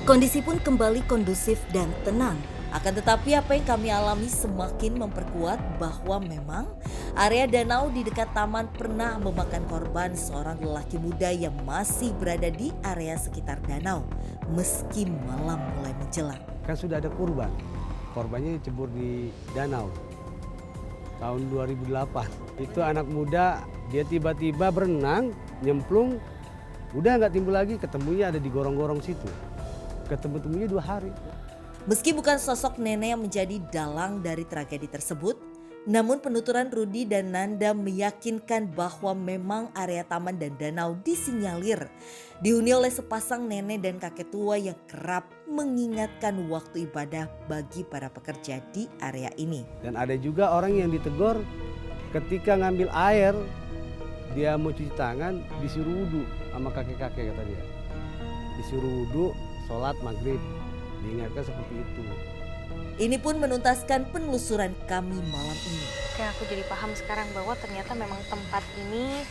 Kondisi pun kembali kondusif dan tenang. Akan tetapi apa yang kami alami semakin memperkuat bahwa memang area danau di dekat taman pernah memakan korban seorang lelaki muda yang masih berada di area sekitar danau meski malam mulai menjelang. Kan sudah ada korban. Korbannya dicebur di danau tahun 2008. Itu anak muda, dia tiba-tiba berenang, nyemplung, udah nggak timbul lagi, ketemunya ada di gorong-gorong situ. Ketemu-temunya 2 hari. Meski bukan sosok nenek yang menjadi dalang dari tragedi tersebut, namun penuturan Rudi dan Nanda meyakinkan bahwa memang area taman dan danau disinyalir dihuni oleh sepasang nenek dan kakek tua yang kerap mengingatkan waktu ibadah bagi para pekerja di area ini. Dan ada juga orang yang ditegur ketika ngambil air, dia mau cuci tangan, disuruh wudhu sama kakek-kakek kata dia. Disuruh wudhu, sholat maghrib, diingatkan seperti itu. Ini pun menuntaskan penelusuran kami malam ini. Oke, aku jadi paham sekarang bahwa ternyata memang tempat ini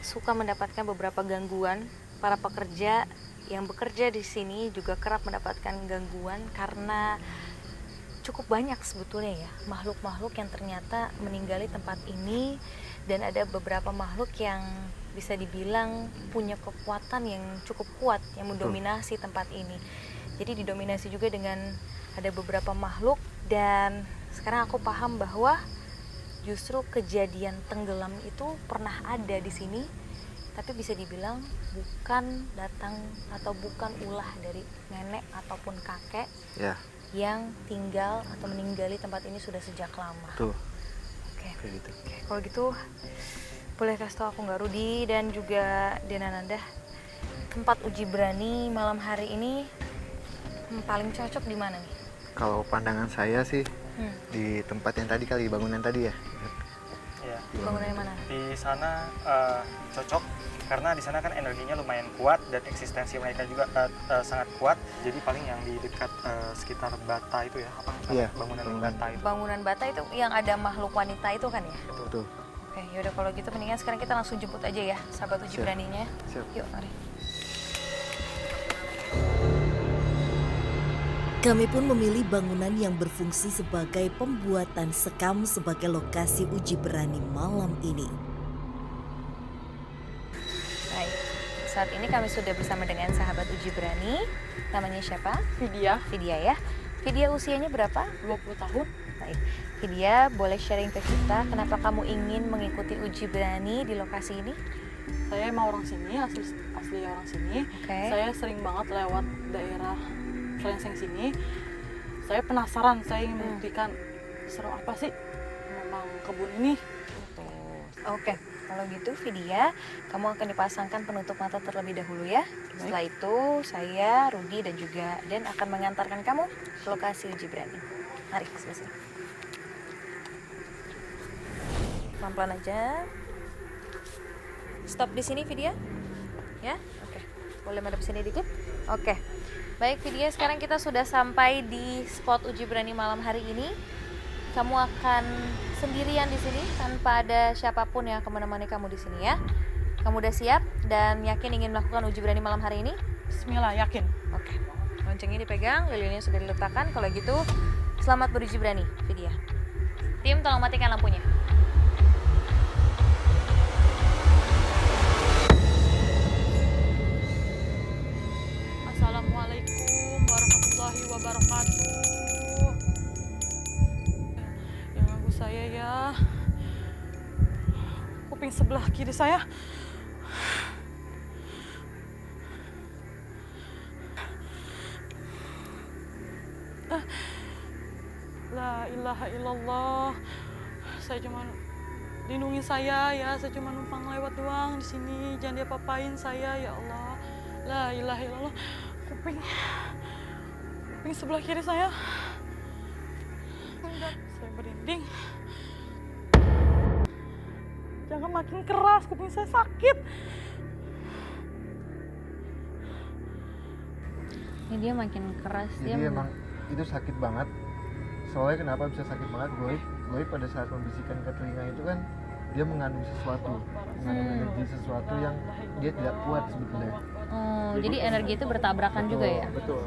suka mendapatkan beberapa gangguan. Para pekerja yang bekerja di sini juga kerap mendapatkan gangguan karena cukup banyak sebetulnya ya makhluk-makhluk yang ternyata meninggali tempat ini, dan ada beberapa makhluk yang bisa dibilang punya kekuatan yang cukup kuat yang mendominasi tempat ini. Jadi didominasi juga dengan ada beberapa makhluk, dan sekarang aku paham bahwa justru kejadian tenggelam itu pernah ada di sini, tapi bisa dibilang bukan datang atau bukan ulah dari nenek ataupun kakek yang tinggal atau meninggali tempat ini sudah sejak lama. Tuh. Oke. Kayak gitu. Oke, kalau gitu boleh kasih tau aku nggak, Rudi dan juga Denananda, tempat uji berani malam hari ini paling cocok di mana nih? Kalau pandangan saya sih di tempat yang tadi kali, bangunan tadi ya. Iya. Bangunan yang mana? Di sana cocok karena di sana kan energinya lumayan kuat dan eksistensi mereka juga sangat kuat. Jadi paling yang di dekat sekitar bata itu ya, apa? Iya, Bangunan bangunan. bata itu. Bangunan bata itu yang ada makhluk wanita itu kan ya? Betul. Oke, yaudah kalau gitu mendingan sekarang kita langsung jemput aja ya sahabat uji Siap. beraninya. Siap. Yuk, mari. Kami pun memilih bangunan yang berfungsi sebagai pembuatan sekam sebagai lokasi uji berani malam ini. Baik, saat ini kami sudah bersama dengan sahabat uji berani. Namanya siapa? Vidya, Vidya ya. Vidya usianya berapa? 20 tahun. Baik, Vidya boleh sharing ke kita kenapa kamu ingin mengikuti uji berani di lokasi ini? Saya emang orang sini, asli orang sini. Oke. Saya sering banget lewat daerah Slenseng sini. Saya penasaran, saya ingin membuktikan seru apa sih memang kebun ini. Oke, kalau gitu Vidya, kamu akan dipasangkan penutup mata terlebih dahulu ya. Setelah itu saya, Rudi dan juga Den akan mengantarkan kamu ke lokasi uji berani. Mari ke sebelah sini. Pelan-pelan aja. Stop di sini Vidya. Ya, oke. Boleh madep sini dikit. Oke. Baik Vidya, sekarang kita sudah sampai di spot uji berani malam hari ini. Kamu akan sendirian di sini tanpa ada siapapun yang akan menemani kamu di sini ya. Kamu udah siap dan yakin ingin melakukan uji berani malam hari ini? Bismillah, yakin. Oke. Loncengnya dipegang, lilinnya sudah diletakkan. Kalau gitu, selamat beruji berani, Vidya. Tim, tolong matikan lampunya. Assalamualaikum warahmatullahi wabarakatuh. Yang ganggu saya ya. Kuping sebelah kiri saya. La ilaha illallah. Saya cuma lindungi saya ya. Saya cuma numpang lewat doang di sini. Jangan diapa-apain saya ya Allah. La ilaha illallah. Kuping sebelah kiri saya. Saya merinding. Jangan makin keras, kuping saya sakit. Ini dia makin keras. Jadi emang itu sakit banget. Soalnya kenapa bisa sakit banget? Goib pada saat membisikkan ke telinga itu kan dia mengandung energi sesuatu yang dia tidak kuat sebetulnya. Oh, jadi energi itu bertabrakan juga ya? Betul.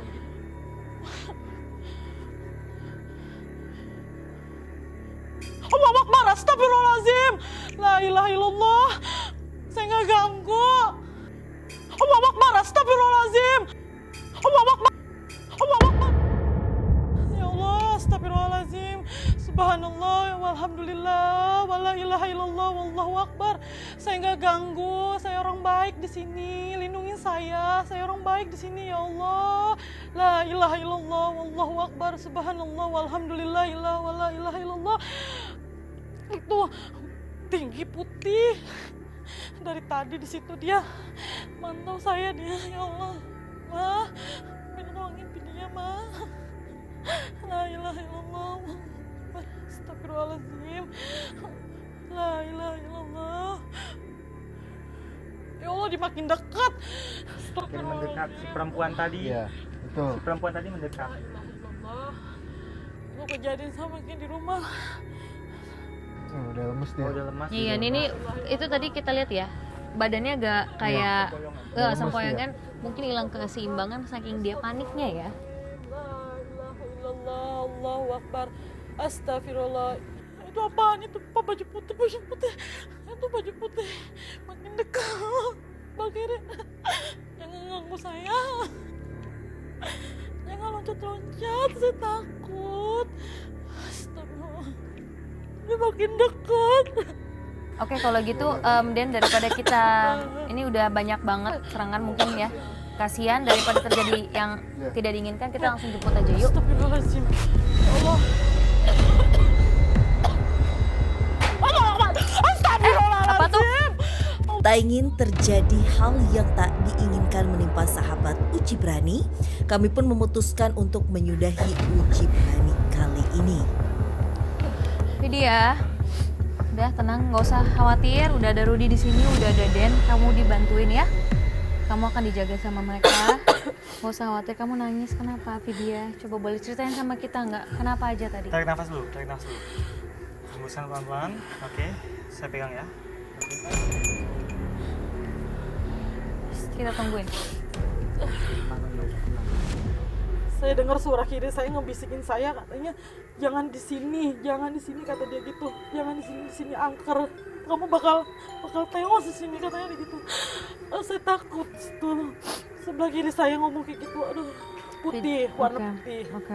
Allahu Akbar, astagfirullahaladzim. La ilaha illallah. Saya nggak ganggu. Allahu Akbar, astagfirullahaladzim. Allahu Akbar. Allahu Akbar. Ya Allah, astagfirullahaladzim. Subhanallah, walhamdulillah, wala ilaha illallah, wallahu akbar. Saya nggak ganggu, saya orang baik di sini. Lindungi saya orang baik di sini ya Allah. La ilaha illallah, wallahu akbar, subhanallah, walhamdulillah, wala ilaha illallah. Itu tinggi putih. Dari tadi di situ dia mantau saya dia, ya Allah. Ma, tolongin dia, Ma. La ilaha illallah. Astagfirullahaladzim. La ilaha illallah. Ya Allah, dimakin dekat. Makin mendekat si perempuan tadi. Iya, betul. Si perempuan tadi mendekat. Gue kejadian sama kayak di rumah. Udah lemes dia. Oh, udah lemas. Iya, ini itu tadi kita lihat ya. Badannya agak kayak Lemes sempoyongan, mungkin hilang keseimbangan saking dia paniknya ya. La ilaha illallah, Allahu akbar. Astagfirullah. Itu apaan? Itu apa? Baju putih. Itu baju putih. Makin dekat. Bagir, jangan ganggu saya. Jangan loncat-loncat, saya takut. Astagfirullah. Dia makin dekat. Oke, kalau gitu Den, daripada kita ini udah banyak banget serangan mungkin ya. Kasihan daripada terjadi yang tidak diinginkan, kita langsung jemput aja yuk. Astagfirullahaladzim. Ya Allah. Apa tuh? Tak ingin terjadi hal yang tak diinginkan menimpa sahabat Uji Berani, kami pun memutuskan untuk menyudahi Uji Berani kali ini. Vidya, udah tenang, nggak usah khawatir. Udah ada Rudy di sini, udah ada Den. Kamu dibantuin ya. Kamu akan dijaga sama mereka. Nggak usah khawatir. Kamu nangis kenapa, Vidya? Coba boleh ceritain sama kita nggak? Kenapa aja tadi? Tarik nafas dulu. Hembuskan pelan-pelan. Oke, saya pegang ya. Oke. Kita tungguin. Saya dengar suara kiri saya ngebisikin saya, katanya jangan di sini kata dia gitu. Jangan di sini angker. Kamu bakal tewas di sini katanya gitu. Saya takut tuh. Sebelah kiri saya ngomong kayak gitu. Aduh, putih, warna putih. Oke.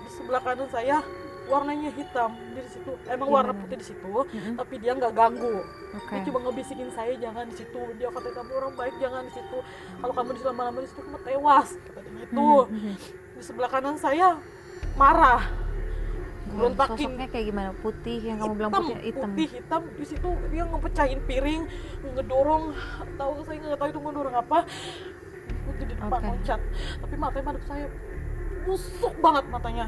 Di sebelah kanan saya warnanya hitam di situ. Emang warna putih di situ, tapi dia nggak ganggu. Dia cuma ngebisikin saya jangan di situ. Dia kata kamu orang baik jangan di situ. Kalau kamu di lama-lama di situ kamu tewas. Kata dia gitu. Di sebelah kanan saya marah. Berontakin. Sosoknya kayak gimana? Putih yang kamu bilang putih hitam. Putih hitam di situ dia ngepecahin piring, ngedorong. Saya nggak tahu itu ngedorong apa. Putih di depan loncat. Tapi matanya madep saya busuk banget matanya.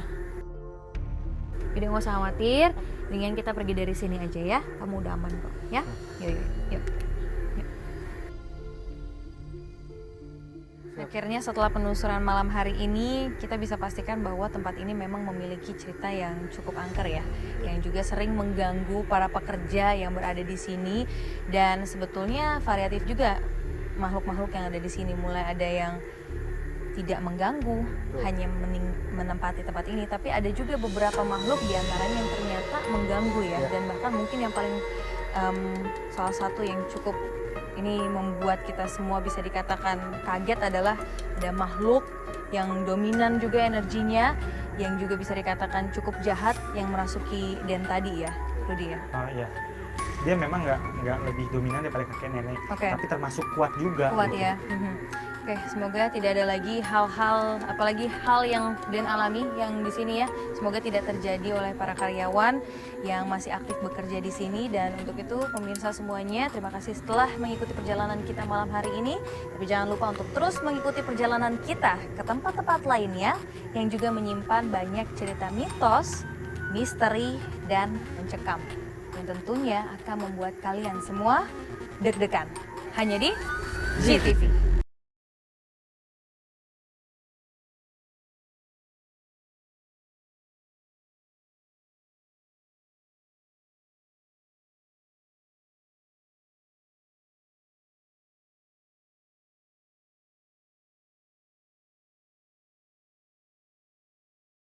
Jadi nggak usah khawatir, mendingan kita pergi dari sini aja ya. Kamu udah aman kok, ya? Yuk. Akhirnya setelah penelusuran malam hari ini, kita bisa pastikan bahwa tempat ini memang memiliki cerita yang cukup angker ya, yang juga sering mengganggu para pekerja yang berada di sini. Dan sebetulnya variatif juga makhluk-makhluk yang ada di sini, mulai ada yang tidak mengganggu, hanya menempati tempat ini, tapi ada juga beberapa makhluk diantaranya yang ternyata mengganggu ya, dan bahkan mungkin yang paling salah satu yang cukup ini membuat kita semua bisa dikatakan kaget adalah ada makhluk yang dominan juga energinya, yang juga bisa dikatakan cukup jahat yang merasuki Den tadi ya, Rudy ya. Iya. Dia memang nggak lebih dominan daripada kakek nenek, tapi termasuk kuat juga. Kuat ya. Oke, semoga tidak ada lagi hal-hal, apalagi hal yang Den alami yang di sini ya. Semoga tidak terjadi oleh para karyawan yang masih aktif bekerja di sini. Dan untuk itu pemirsa semuanya, terima kasih setelah mengikuti perjalanan kita malam hari ini. Tapi jangan lupa untuk terus mengikuti perjalanan kita ke tempat-tempat lainnya yang juga menyimpan banyak cerita mitos, misteri, dan mencekam. Yang tentunya akan membuat kalian semua deg-degan. Hanya di GTV.